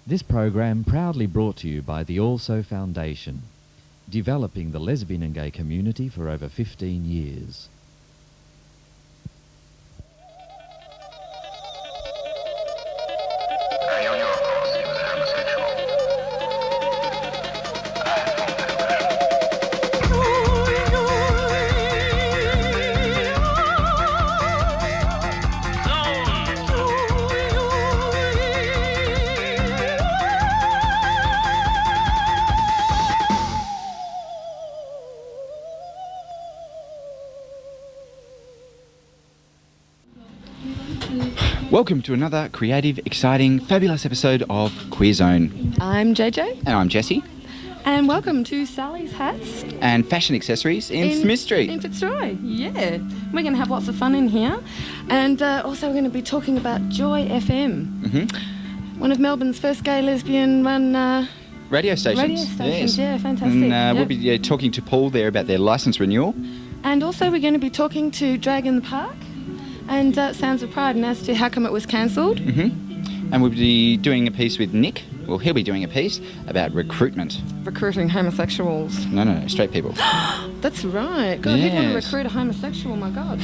This program proudly brought to you by the Also Foundation, developing the lesbian and gay community for over 15 years. Welcome to another creative, exciting, fabulous episode of Queer Zone. I'm JJ. And I'm Jesse. And welcome to Sally's Hats. And fashion accessories in Smith Street. In Fitzroy, yeah. We're going to have lots of fun in here. And also we're going to be talking about Joy FM. Mm-hmm. One of Melbourne's first gay lesbian run radio stations. Yes. Yeah, fantastic. And we'll be talking to Paul there about their licence renewal. And also we're going to be talking to Drag in the Park and Sounds of Pride, and as to how come it was cancelled. Mm-hmm. And we'll be doing a piece with Nick. Well, he'll be doing a piece about recruitment. Recruiting homosexuals. No, straight people. That's right. God, who'd want to recruit a homosexual, my God.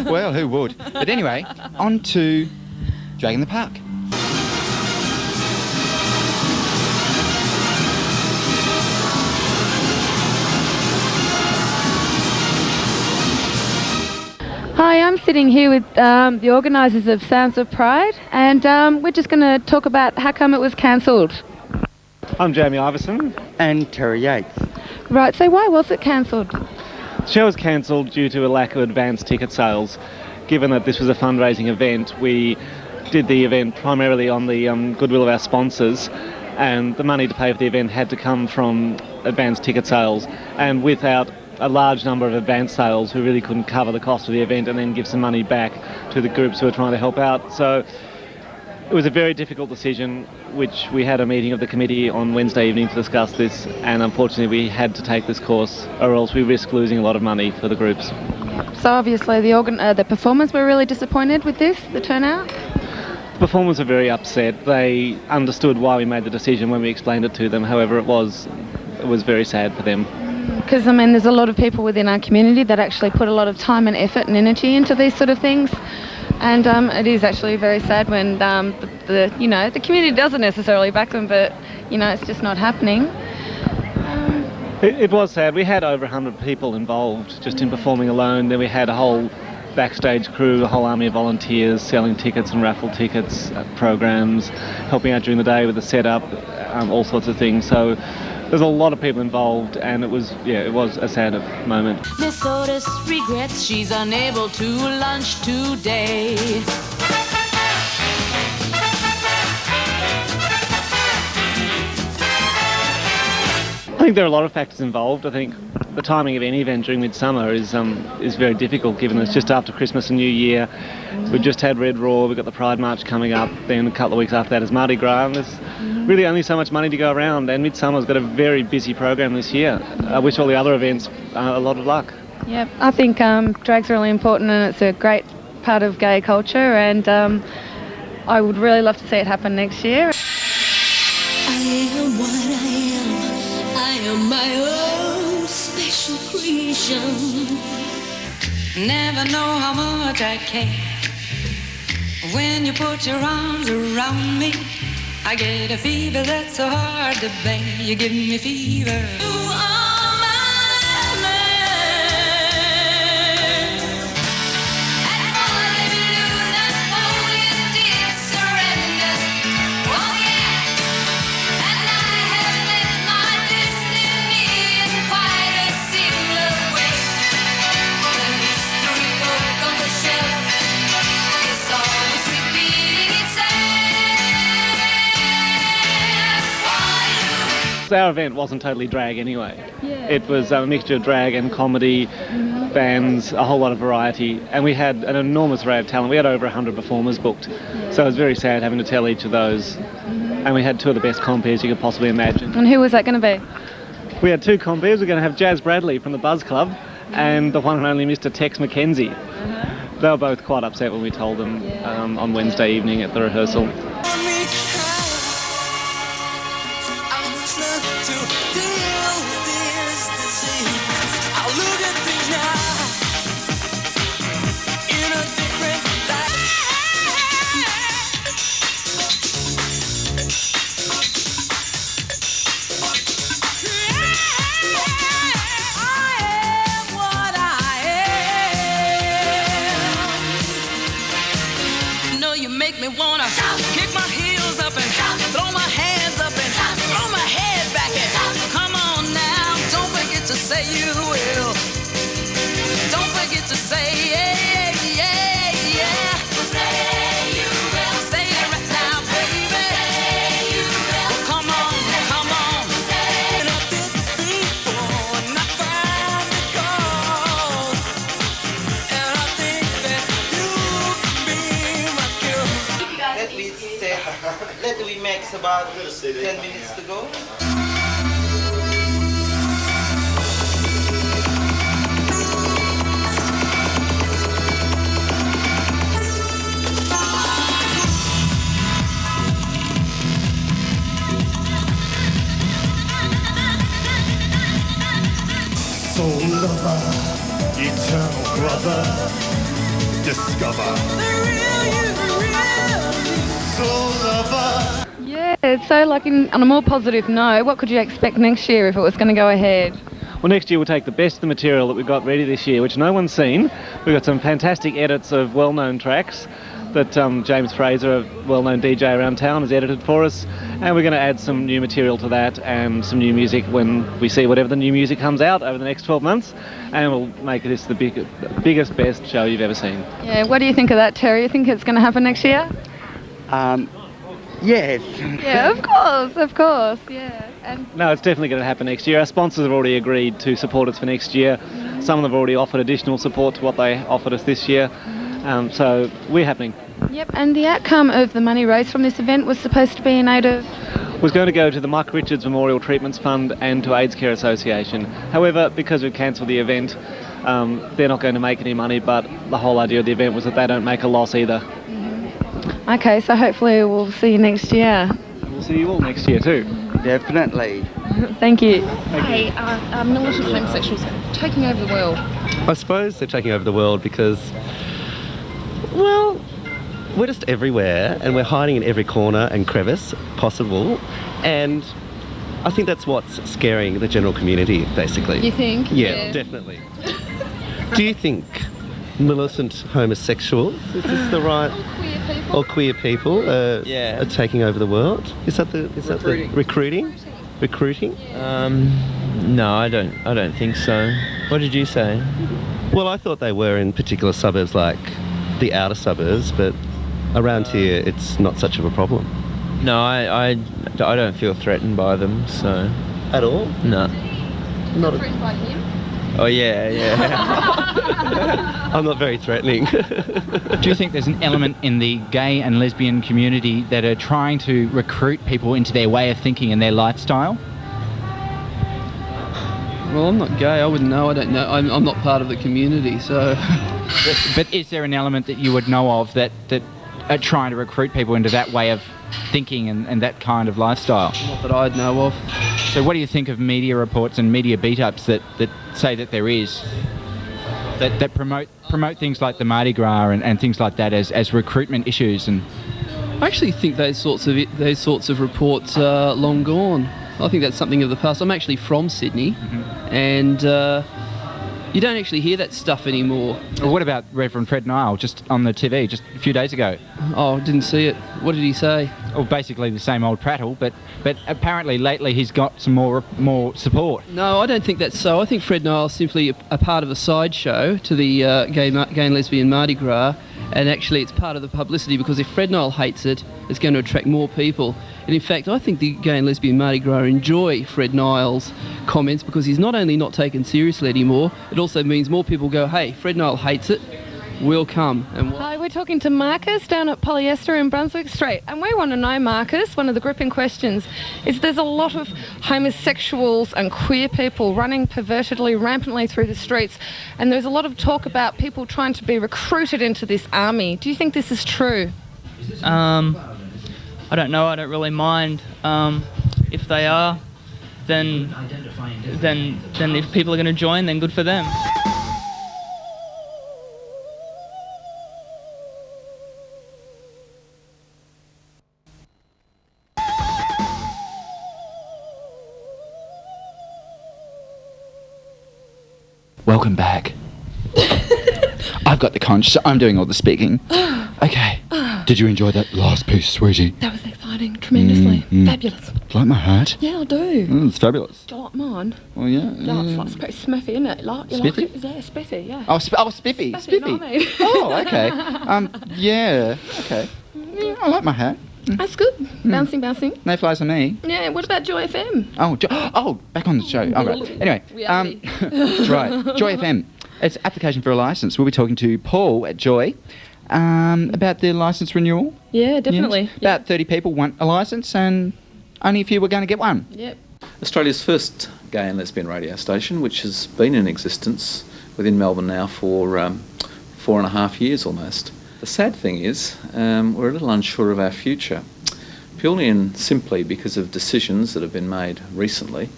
Well, who would? But anyway, on to Drag in the Park. Hi, I'm sitting here with the organisers of Sounds of Pride, and we're just going to talk about how come it was cancelled. I'm Jamie Iverson. And Terry Yates. Right, so why was it cancelled? The show was cancelled due to a lack of advance ticket sales. Given that this was a fundraising event, we did the event primarily on the goodwill of our sponsors, and the money to pay for the event had to come from advance ticket sales, and without a large number of advance sales, we really couldn't cover the cost of the event and then give some money back to the groups who were trying to help out. So it was a very difficult decision, which we had a meeting of the committee on Wednesday evening to discuss this, and unfortunately we had to take this course or else we risk losing a lot of money for the groups. So obviously the performers were really disappointed with this, the turnout? The performers were very upset. They understood why we made the decision when we explained it to them. However, it was very sad for them. Because, I mean, there's a lot of people within our community that actually put a lot of time and effort and energy into these sort of things. And it is actually very sad when the community doesn't necessarily back them, but, it's just not happening. It was sad. We had over 100 people involved just in performing alone. Then we had a whole backstage crew, a whole army of volunteers selling tickets and raffle tickets, programs, helping out during the day with the setup, all sorts of things. So there's a lot of people involved, and it was a sad moment. Miss Otis regrets she's unable to lunch today. I think there are a lot of factors involved. I think the timing of any event during midsummer is very difficult, given it's just after Christmas and New Year. We've just had Red Raw, we've got the Pride March coming up, then a couple of weeks after that is Mardi Gras, and there's really only so much money to go around, and Midsummer's got a very busy program this year. I wish all the other events a lot of luck. Yeah, I think drag's really important, and it's a great part of gay culture, and I would really love to see it happen next year. I am what I am. I am my own special creation. Never know how much I care. When you put your arms around me, I get a fever that's so hard to bear. You give me fever. You are my man. And all I do, that's all you did, surrender. Oh yeah. And I have met my destiny in quite a similar way. The history book on the shelf is always repeating itself. Our event wasn't totally drag anyway. Yeah. It was a mixture of drag and comedy, bands, a whole lot of variety, and we had an enormous array of talent. We had over 100 performers booked, so it was very sad having to tell each of those. And we had two of the best compeers you could possibly imagine. And who was that going to be? We had two compeers. We're going to have Jazz Bradley from the Buzz Club and the one and only Mr. Tex McKenzie. They were both quite upset when we told them on Wednesday evening at the rehearsal. to deal with this disease. I look at things now in a different light. I am what I am. No, you make me wanna kick my heels up and throw my hands up and throw my head back and come on now. Don't forget to say you will. Don't forget to say yeah, yeah, yeah. Say you will. Say it right now, baby. Say you will. Well, come on, come on. Say up this before and I found the cause. And I think that you can be my cure. Let me say, let we make about 10 minutes to go. Soul lover, eternal brother, discover. Soul lover. Yeah, so like on a more positive note, what could you expect next year if it was going to go ahead? Well, next year we'll take the best of the material that we've got ready this year, which no one's seen. We've got some fantastic edits of well-known tracks that James Fraser, a well-known DJ around town, has edited for us. And we're going to add some new material to that and some new music when we see whatever the new music comes out over the next 12 months. And we'll make this the biggest, best show you've ever seen. Yeah, what do you think of that, Terry? You think it's going to happen next year? Yes. Yeah, of course, yeah. And No, it's definitely going to happen next year. Our sponsors have already agreed to support us for next year. Some of them have already offered additional support to what they offered us this year. So we're happening. yep, and the outcome of the money raised from this event was supposed to be in aid of... Was going to go to the Mike Richards Memorial Treatments Fund and to AIDS Care Association. However, because we've cancelled the event, they're not going to make any money, but the whole idea of the event was that they don't make a loss either. Okay, so hopefully we'll see you next year. We'll see you all next year too. Definitely. Thank you. Hey, militant homosexuals taking over the world. I suppose they're taking over the world because, well, we're just everywhere and we're hiding in every corner and crevice possible, and I think that's what's scaring the general community, basically. You think? Yeah, definitely. Do you think militant homosexuals, is this the right... Or queer people are taking over the world? Is that the recruiting? No, I don't think so. What did you say? Well, I thought they were in particular suburbs, like the outer suburbs, but around here it's not such of a problem. No, I don't feel threatened by them, so... At all? No. Not Threatened by him? Oh, yeah. I'm not very threatening. Do you think there's an element in the gay and lesbian community that are trying to recruit people into their way of thinking and their lifestyle? Well, I'm not gay. I wouldn't know. I don't know. I'm not part of the community, so... But is there an element that you would know of that are trying to recruit people into that way of thinking and that kind of lifestyle? Not that I'd know of. So what do you think of media reports and media beat-ups that say that there is, that promote things like the Mardi Gras and things like that as recruitment issues? And I actually think those sorts of reports are long gone. I think that's something of the past. I'm actually from Sydney, and you don't actually hear that stuff anymore. Well, what about Reverend Fred Nile, just on the TV just a few days ago? Oh, didn't see it. What did he say? Well, basically the same old prattle, but apparently lately he's got some more support. No, I don't think that's so. I think Fred Nile's simply a part of a sideshow to the gay and lesbian Mardi Gras, and actually it's part of the publicity, because if Fred Nile hates it, it's going to attract more people. And in fact, I think the gay and lesbian Mardi Gras enjoy Fred Nile's comments, because he's not only not taken seriously anymore, it also means more people go, hey, Fred Nile hates it, we'll come. And Hi, we're talking to Marcus down at Polyester in Brunswick Street, and we want to know, Marcus, one of the gripping questions is there's a lot of homosexuals and queer people running pervertedly, rampantly through the streets, and there's a lot of talk about people trying to be recruited into this army. Do you think this is true? I don't know. I don't really mind if they are. then if people are going to join, then good for them. Welcome back. I've got the conch, so I'm doing all the speaking. Okay. Did you enjoy that last piece, sweetie? That was exciting, tremendously. Fabulous. Do you like my hat? Yeah, I do. It's fabulous. Do you like mine? Oh, yeah. Yeah, it's like pretty smiffy, isn't it? Like, you Spiffy? like it? Yeah, spiffy, yeah. Oh, spiffy. Spiffy, you know what I mean? Oh, okay. Yeah, okay. Yeah, I like my hat. That's good. Bouncing. No flies on me. Yeah, what about Joy FM? Oh, back on the show. Oh, right. Anyway, that's right. Joy FM. It's application for a licence. We'll be talking to Paul at Joy about the licence renewal. Yeah, definitely. Yes. About 30 people want a licence and only a few were going to get one. Yep. Australia's first gay and lesbian radio station, which has been in existence within Melbourne now for 4.5 years almost. The sad thing is we're a little unsure of our future, purely and simply because of decisions that have been made recently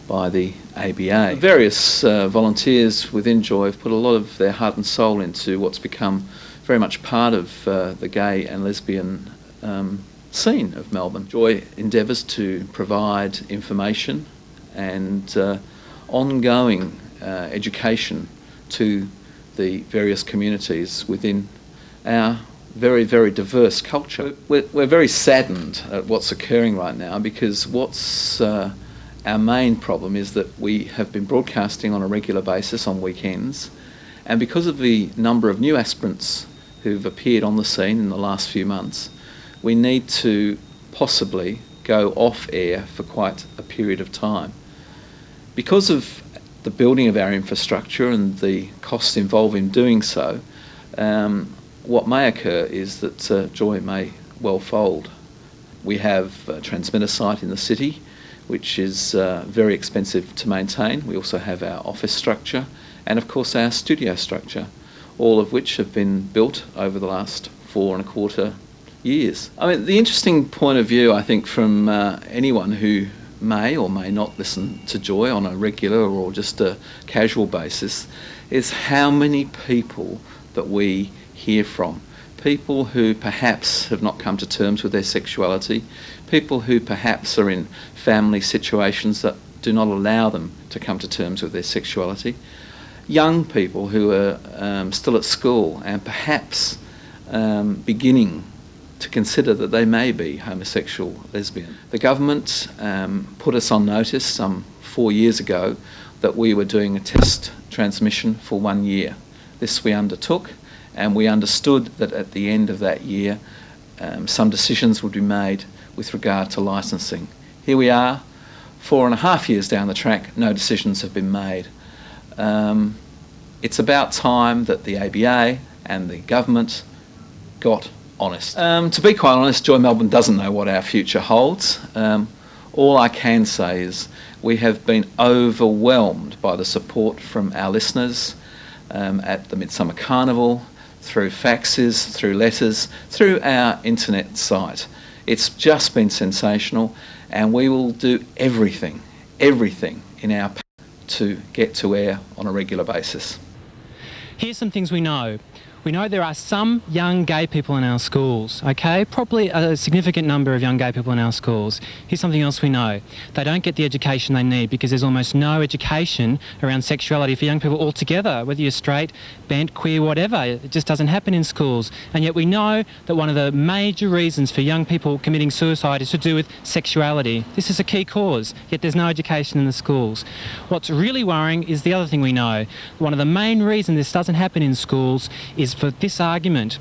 by the ABA. Various volunteers within Joy have put a lot of their heart and soul into what's become very much part of the gay and lesbian scene of Melbourne. Joy endeavours to provide information and ongoing education to the various communities within our very, very diverse culture. We're very saddened at what's occurring right now because what's our main problem is that we have been broadcasting on a regular basis on weekends, and because of the number of new aspirants who've appeared on the scene in the last few months, we need to possibly go off air for quite a period of time. Because of the building of our infrastructure and the costs involved in doing so, what may occur is that Joy may well fold. We have a transmitter site in the city, which is very expensive to maintain. We also have our office structure and of course our studio structure, all of which have been built over the last 4.25 years. I mean, the interesting point of view, I think, from anyone who may or may not listen to Joy on a regular or just a casual basis is how many people that we hear from. People who perhaps have not come to terms with their sexuality, people who perhaps are in family situations that do not allow them to come to terms with their sexuality, young people who are still at school and perhaps beginning to consider that they may be homosexual, lesbian. The government put us on notice some 4 years ago that we were doing a test transmission for 1 year. This we undertook, and we understood that at the end of that year some decisions would be made with regard to licensing. Here we are, 4.5 years down the track, no decisions have been made. It's about time that the ABA and the government got honest. To be quite honest, Joy Melbourne doesn't know what our future holds. All I can say is we have been overwhelmed by the support from our listeners at the Midsummer Carnival, through faxes, through letters, through our internet site. It's just been sensational, and we will do everything in our power to get to air on a regular basis. Here's some things we know. We know there are some young gay people in our schools, okay? Probably a significant number of young gay people in our schools. Here's something else we know. They don't get the education they need because there's almost no education around sexuality for young people altogether, whether you're straight, bent, queer, whatever. It just doesn't happen in schools. And yet we know that one of the major reasons for young people committing suicide is to do with sexuality. This is a key cause, yet there's no education in the schools. What's really worrying is the other thing we know. One of the main reasons this doesn't happen in schools is for this argument.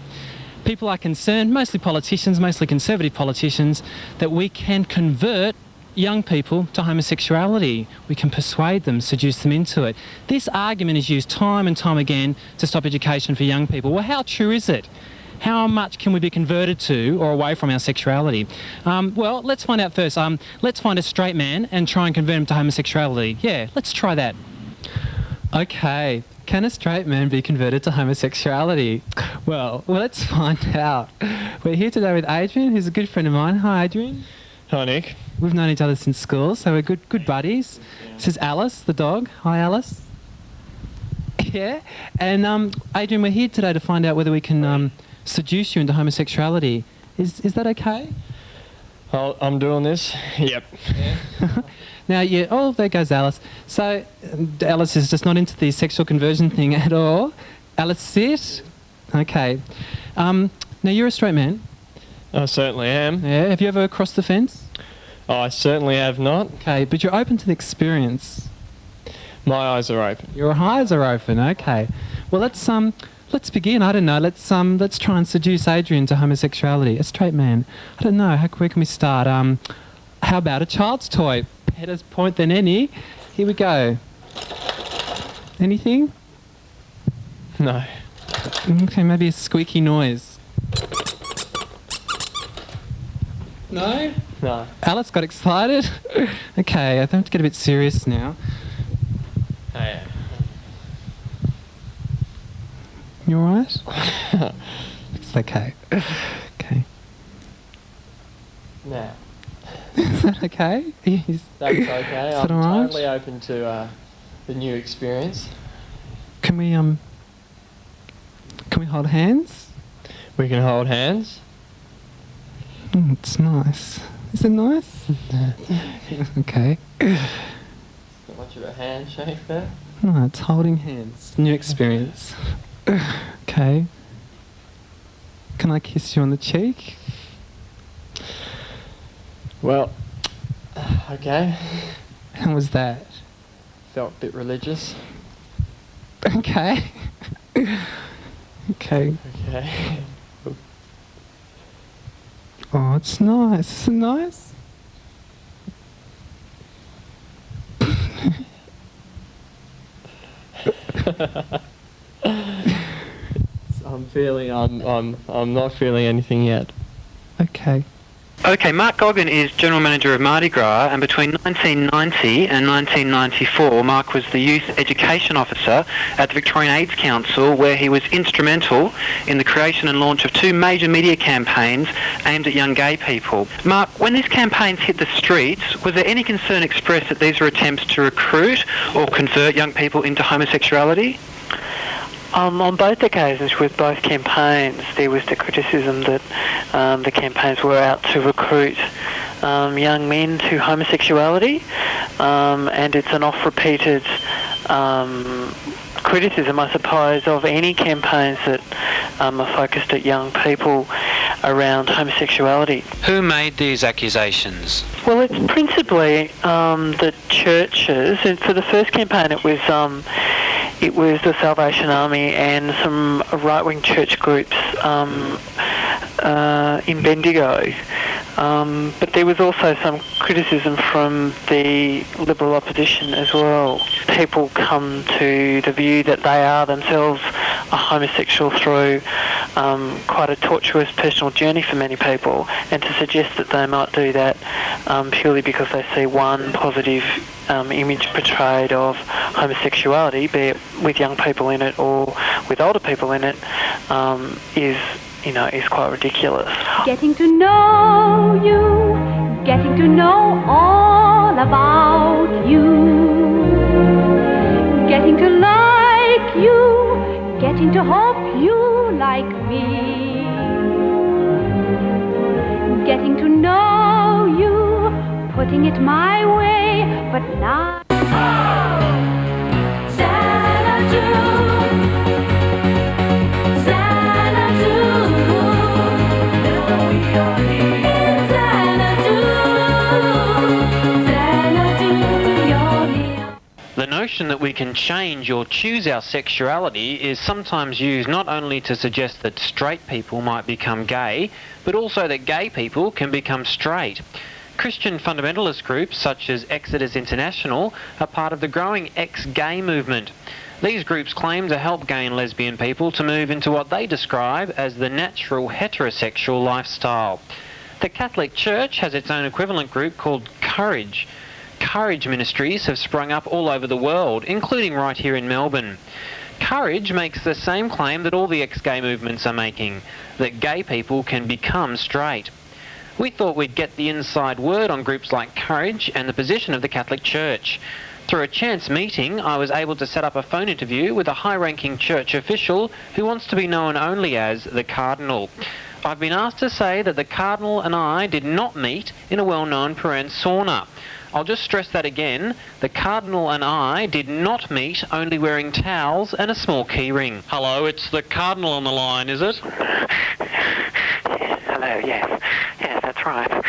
People are concerned, mostly politicians, mostly conservative politicians, that we can convert young people to homosexuality. We can persuade them, seduce them into it. This argument is used time and time again to stop education for young people. Well, how true is it? How much can we be converted to or away from our sexuality? Well, let's find out first. Let's find a straight man and try and convert him to homosexuality. Yeah, let's try that. Okay. Can a straight man be converted to homosexuality? Well, let's find out. We're here today with Adrian, who's a good friend of mine. Hi, Adrian. Hi, Nick. We've known each other since school, so we're good buddies. This is Alice, the dog. Hi, Alice. Yeah. And Adrian, we're here today to find out whether we can seduce you into homosexuality. Is that okay? I'm doing this. Yep. Now, yeah. Oh, there goes Alice. So, Alice is just not into the sexual conversion thing at all. Alice, sit. Okay. Now, you're a straight man. I certainly am. Yeah. Have you ever crossed the fence? I certainly have not. Okay, but you're open to the experience. My eyes are open. Your eyes are open. Okay. Well, let's begin. I don't know. Let's try and seduce Adrian to homosexuality. A straight man. I don't know. Where can we start? How about a child's toy? Better point than any. Here we go. Anything? No. Okay, maybe a squeaky noise. No? No. Alice got excited. Okay, I have to get a bit serious now. Hey. You alright? It's okay. Okay. Now. Is that okay? That's okay. Is I'm that alright? totally open to the new experience. Can we hold hands? We can hold hands. It's nice. Is it nice? Okay. Not much of a handshake there. No, it's holding hands. New experience. Okay. Can I kiss you on the cheek? Well, okay. How was that? Felt a bit religious. Okay. Okay. Okay. Oh, it's nice. Is it nice? I'm not feeling anything yet. Okay. Okay, Mark Goggin is General Manager of Mardi Gras, and between 1990 and 1994, Mark was the Youth Education Officer at the Victorian AIDS Council, where he was instrumental in the creation and launch of 2 major media campaigns aimed at young gay people. Mark, when these campaigns hit the streets, was there any concern expressed that these were attempts to recruit or convert young people into homosexuality? On both occasions, with both campaigns, there was the criticism that the campaigns were out to recruit young men to homosexuality, and it's an oft-repeated criticism, I suppose, of any campaigns that are focused at young people around homosexuality. Who made these accusations? Well, it's principally the churches, and for the first campaign it was the Salvation Army and some right-wing church groups in Bendigo. But there was also some criticism from the Liberal opposition as well. People come to the view that they are themselves a homosexual through quite a tortuous personal journey for many people, and to suggest that they might do that purely because they see one positive image portrayed of homosexuality, be it with young people in it or with older people in it, is quite ridiculous. Getting to know you, getting to know all about you, getting to like you, getting to hope you like me, getting to know you, putting it my way, but not The notion that we can change or choose our sexuality is sometimes used not only to suggest that straight people might become gay, but also that gay people can become straight. Christian fundamentalist groups such as Exodus International are part of the growing ex-gay movement. These groups claim to help gay and lesbian people to move into what they describe as the natural heterosexual lifestyle. The Catholic Church has its own equivalent group called Courage. Courage ministries have sprung up all over the world, including right here in Melbourne. Courage makes the same claim that all the ex-gay movements are making, that gay people can become straight. We thought we'd get the inside word on groups like Courage and the position of the Catholic Church. Through a chance meeting, I was able to set up a phone interview with a high-ranking church official who wants to be known only as the Cardinal. I've been asked to say that the Cardinal and I did not meet in a well-known Perennes sauna. I'll just stress that again. The Cardinal and I did not meet, only wearing towels and a small keyring. Hello, it's the Cardinal on the line, is it? Hello, yes. Yes, that's right.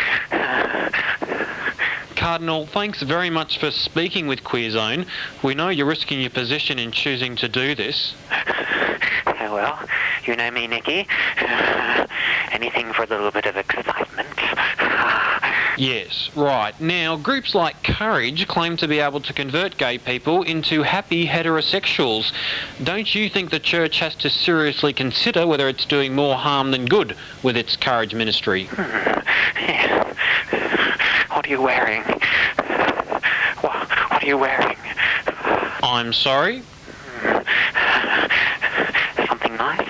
Cardinal, thanks very much for speaking with Queer Zone. We know you're risking your position in choosing to do this. Well, you know me, Nicky. Anything for a little bit of excitement. Yes, right. Now, groups like Courage claim to be able to convert gay people into happy heterosexuals. Don't you think the church has to seriously consider whether it's doing more harm than good with its Courage ministry? Yeah. What are you wearing? What are you wearing? I'm sorry? Something nice?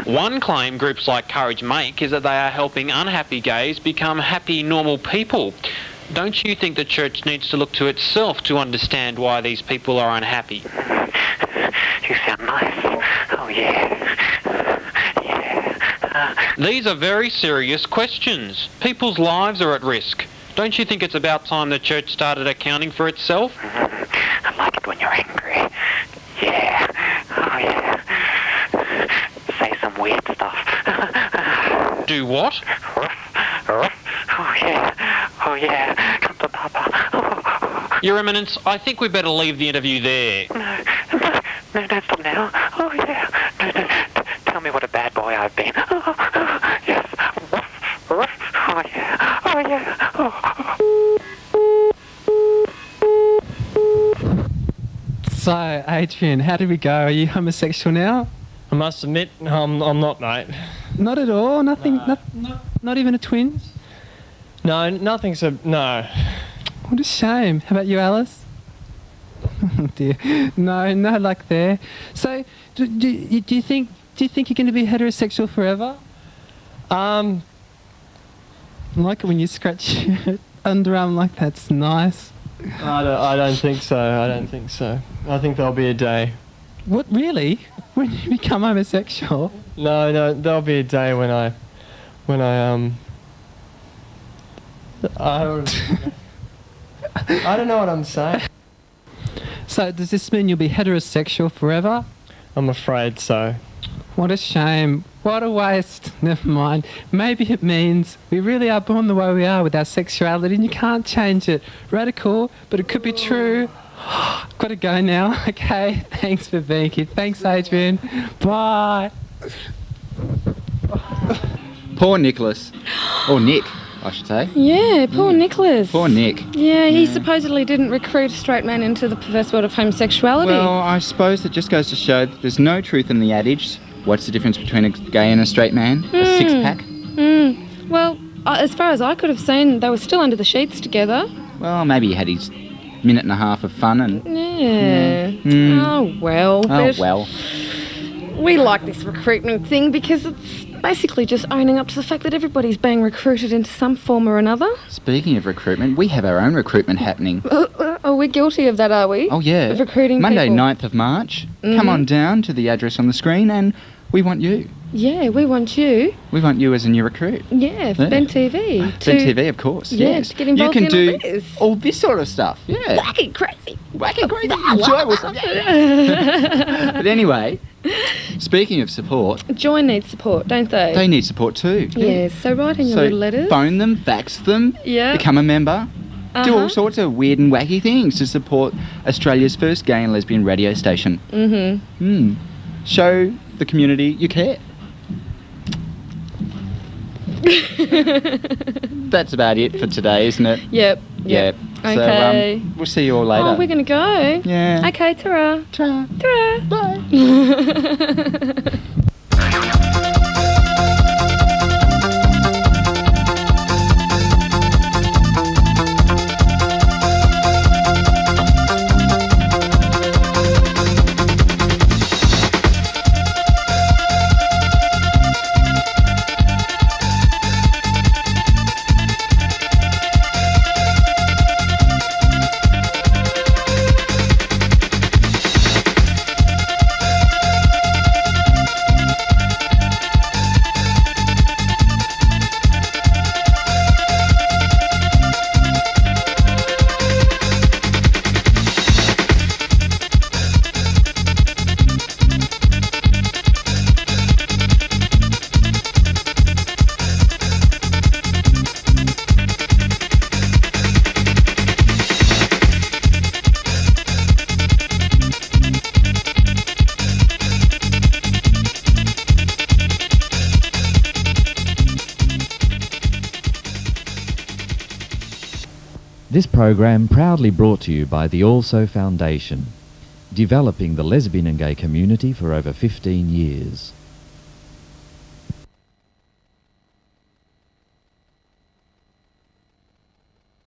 One claim groups like Courage make is that they are helping unhappy gays become happy, normal people. Don't you think the church needs to look to itself to understand why these people are unhappy? You sound nice. Oh, yeah. These are very serious questions. People's lives are at risk. Don't you think it's about time the church started accounting for itself? I like it when you're angry. Yeah. Oh, yeah. Say some weird stuff. Do what? Oh, yeah. Oh, yeah. Come to Papa. Your Eminence, I think we better leave the interview there. No, don't stop now. Oh, yeah. No. Tell me what a bad boy I've been. Yes. Oh, yeah. Oh, yeah. So, Adrian, how did we go? Are you homosexual now? I must admit, I'm not, mate. Not at all? Nothing? Not even a twinge? No, nothing's a... no. What a shame. How about you, Alice? Oh, dear. No luck there. So, do you think you're going to be heterosexual forever? I like it when you scratch your underarm like that. It's nice. I don't think so. I think there'll be a day. What, really? When you become homosexual? No, there'll be a day when I don't know what I'm saying. So does this mean you'll be heterosexual forever? I'm afraid so. What a shame. What a waste. Never mind. Maybe it means we really are born the way we are with our sexuality and you can't change it. Radical, but it could be true. Got to go now. Okay, thanks for being here. Thanks, Adrian. Bye. Poor Nicholas. Or Nick, I should say. Yeah, poor Nicholas. Poor Nick. Yeah, he supposedly didn't recruit a straight man into the perverse world of homosexuality. Well, I suppose it just goes to show that there's no truth in the adage. What's the difference between a gay and a straight man? A six-pack? Well, as far as I could have seen, they were still under the sheets together. Well, maybe he had his minute and a half of fun and... Yeah. Oh, well. Oh, well. We like this recruitment thing because it's basically just owning up to the fact that everybody's being recruited into some form or another. Speaking of recruitment, we have our own recruitment happening. Oh, we're guilty of that, are we? Oh, yeah. Of recruiting Monday, people. 9th of March. Come on down to the address on the screen and we want you. Yeah, we want you. We want you as a new recruit. Yeah, for Ben TV. Ben TV, of course, Yeah, yes. to get involved you can in do this. all this sort of stuff, yeah. Wacky crazy. Enjoyable stuff. But anyway, speaking of support... Join needs support, don't they? They need support too. Yes, so write in your little letters. Phone them, fax them, become a member. Do all sorts of weird and wacky things to support Australia's first gay and lesbian radio station. Show the community you care. That's about it for today, isn't it? Yep. Okay. So we'll see you all later. Oh, we're going to go? Yeah. Okay, ta-ra. Ta-ra. Ta-ra. Bye. This program proudly brought to you by the Also Foundation, developing the lesbian and gay community for over 15 years.